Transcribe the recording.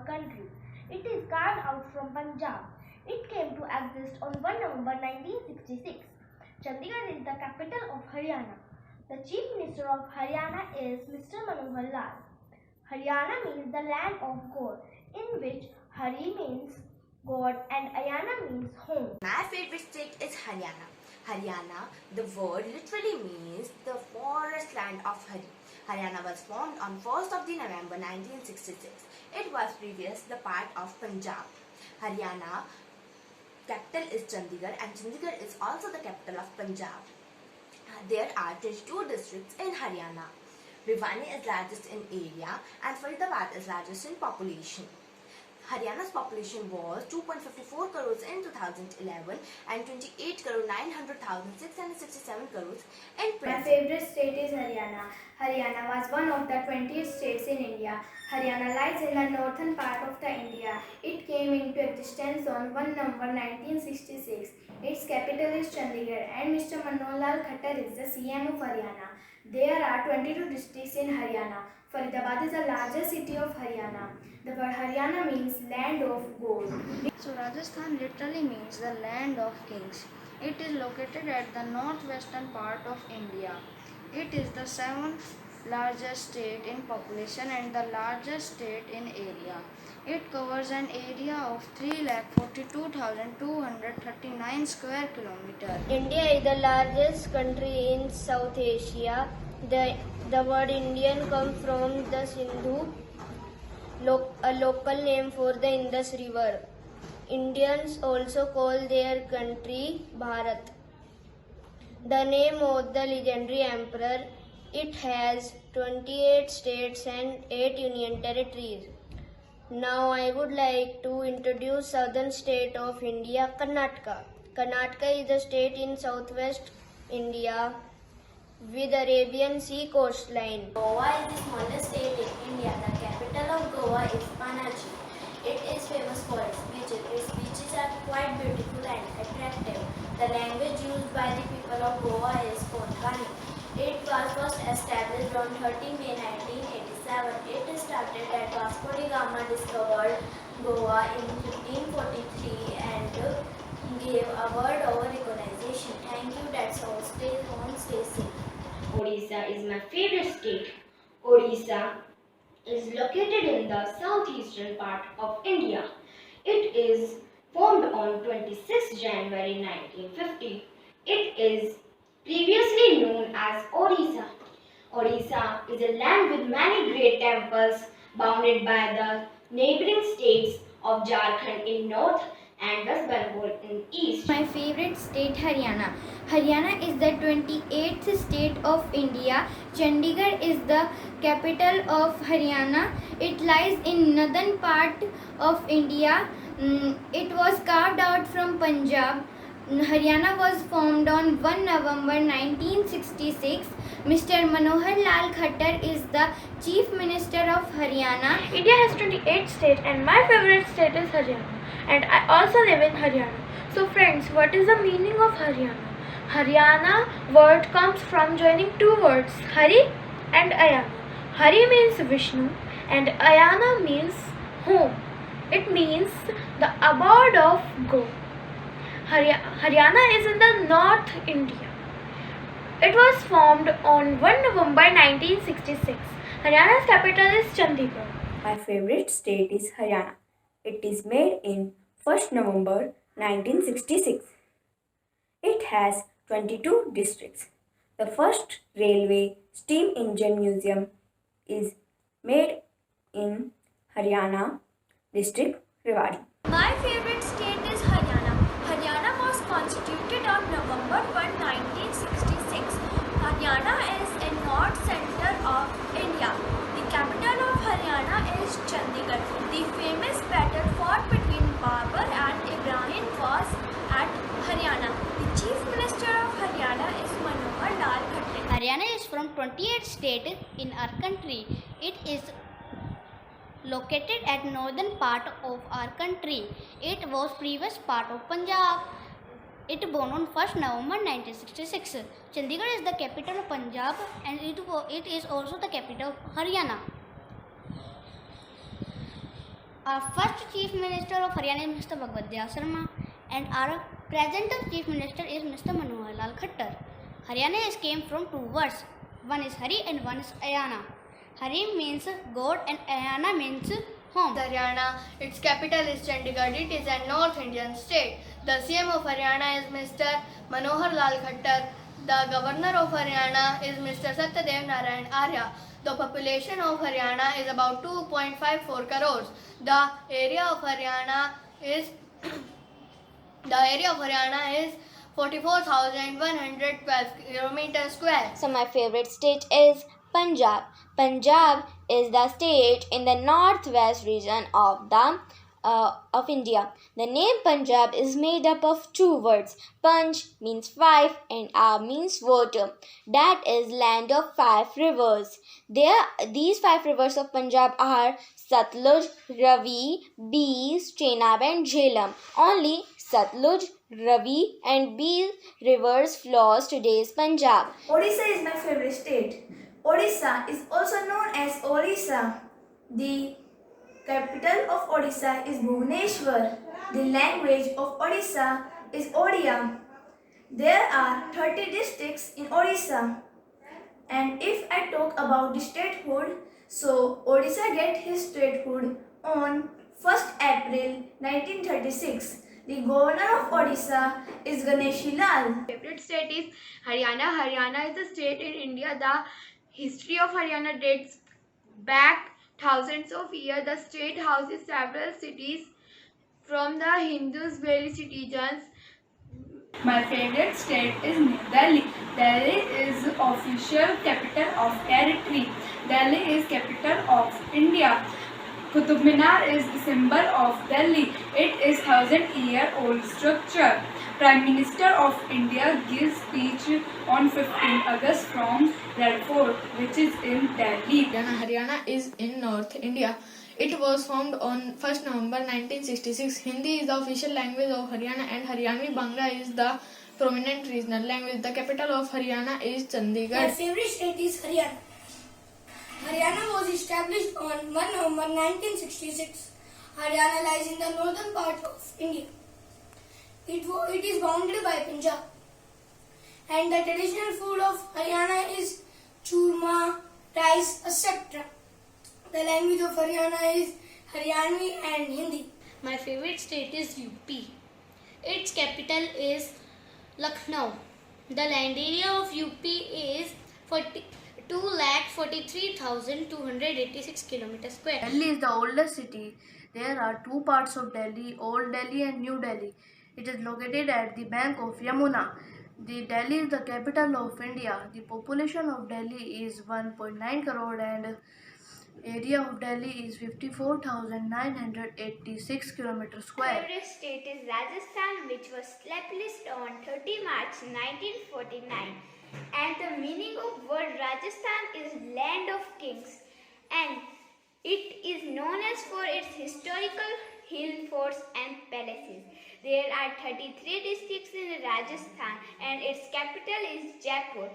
country. It is carved out from Punjab. It came to exist on 1 November 1966. Chandigarh is the capital of Haryana. The Chief Minister of Haryana is Mr. Manohar Lal. Haryana means the land of God, in which Hari means God and Ayana means home. My favorite state is Haryana. Haryana, the word literally means the forest land of Hari. Haryana was formed on 1st of November 1966. It was previously the part of Punjab. Haryana capital is Chandigarh and Chandigarh is also the capital of Punjab. There are 22 districts in Haryana. Bhiwani is largest in area and Faridabad is largest in population. Haryana's population was 2.54 crores in 2011 and 28 crore 900,667 crores in My favorite state is Haryana. Haryana was one of the 20 states in India. Haryana lies in the northern part of the India. It came into existence on 1 November 1966. Its capital is Chandigarh and Mr. Manohar Lal Khattar is the CM of Haryana. There are 22 districts in Haryana. Faridabad is the largest city of Haryana. The word Haryana means land of gold. So Rajasthan literally means the land of kings. It is located at the northwestern part of India. It is the 7th largest state in population and the largest state in area. It covers an area of 3,42,239 square kilometers. India is the largest country in South Asia. The word Indian comes from the Sindhu, a local name for the Indus River. Indians also call their country Bharat, the name of the legendary emperor. It has 28 states and 8 union territories. Now I would like to introduce southern state of India, Karnataka. Karnataka is a state in southwest India with Arabian Sea coastline. Goa is the smallest state in India. The capital of Goa is Panaji. It is famous for its beaches. Its beaches are quite beautiful and attractive. The language used by the people of Goa is Konkani. It was first established on 30 May 1987. It started at Vasco da Gama discovered Goa in 1543 and gave a world over recognition. Thank you. That's all. Stay home, stay safe. Odisha is my favorite state. Odisha is located in the southeastern part of India. It is formed on 26 January 1950. It is previously known as Odisha. Odisha is a land with many great temples bounded by the neighboring states of Jharkhand in north and West Bengal in east. My favorite state, Haryana. Haryana is the 28th state of India. Chandigarh is the capital of Haryana. It lies in northern part of India. It was carved out from Punjab. Haryana was formed on 1 November 1966. Mr. Manohar Lal Khattar is the Chief Minister of Haryana. India has 28 states and my favorite state is Haryana. And I also live in Haryana. So friends, what is the meaning of Haryana? Haryana word comes from joining two words, Hari and Ayana. Hari means Vishnu and Ayana means home. It means the abode of God. Haryana is in the North India. It was formed on 1 November 1966. Haryana's capital is Chandigarh. My favorite state is Haryana. It is made in 1st November 1966. It has 22 districts. The first railway steam engine museum is made in Haryana district, Rewari. My favorite state is Haryana. Haryana was constituted on November 1, 1966. Haryana is in north center of India. The capital of Haryana is Chandigarh. The famous battle fought between Babur and Ibrahim was at Haryana. The Chief Minister of Haryana is Manohar Lal Khattar. Haryana is from 28th state in our country. It is located at northern part of our country. It was previous part of Punjab. It born on 1st November 1966. Chandigarh is the capital of Punjab and it is also the capital of Haryana. Our first Chief Minister of Haryana is Mr. Bhagwat Dayal Sharma, and our present Chief Minister is Mr. Manohar Lal Khattar. Haryana is came from two words. One is Hari and one is Ayana. Hari means God and Ayana means home. Haryana, its capital is Chandigarh. It is a North Indian state. The CM of Haryana is Mr. Manohar Lal Khattar. The Governor of Haryana is Mr. Satyadev Narayan Arya. The population of Haryana is about 2.54 crores. The area of Haryana is 44,112 kilometers square. So my favorite state is Punjab. Punjab is the state in the northwest region of India. The name Punjab is made up of two words. Punj means five and Ab means water. That is land of five rivers. These five rivers of Punjab are Satluj, Ravi, Beas, Chenab and Jhelum. Only Satluj, Ravi and Beas rivers flows today's Punjab. Odisha is my favorite state. Odisha is also known as Orissa. The capital of Odisha is Bhubaneswar. The language of Odisha is Odia. There are 30 districts in Odisha. And if I talk about the statehood, so Odisha get his statehood on 1st April 1936. The governor of Odisha is Ganeshi Lal. Favorite state is Haryana. Haryana is a state in India. The history of Haryana dates back thousands of years. The state houses several cities from the Hindus, very citizens. My favorite state is New Delhi. Delhi is official capital of territory. Delhi is capital of India. Qutub Minar is the symbol of Delhi. It is 1,000-year-old structure. Prime Minister of India gives speech on 15 August from Red Fort, which is in Delhi. Haryana is in North India. It was formed on 1st November 1966. Hindi is the official language of Haryana and Haryanvi Bangla is the prominent regional language. The capital of Haryana is Chandigarh. My favorite state is Haryana. Haryana was established on 1 November 1966. Haryana lies in the northern part of India. It is bounded by Punjab. And the traditional food of Haryana is churma, rice, etc. The language of Haryana is Haryanvi and Hindi. My favorite state is UP. Its capital is Lucknow. The land area of UP is 2,43,286 kilometers square. Delhi is the oldest city. There are two parts of Delhi, Old Delhi and New Delhi. It is located at the bank of Yamuna. The Delhi is the capital of India. The population of Delhi is 1.9 crore and area of Delhi is 54,986 kilometers square. Favorite state is Rajasthan, which was established on 30 March 1949. And the meaning of word Rajasthan is land of kings, and it is known as for its historical hill forts and palaces. There are 33 districts in Rajasthan and its capital is Jaipur.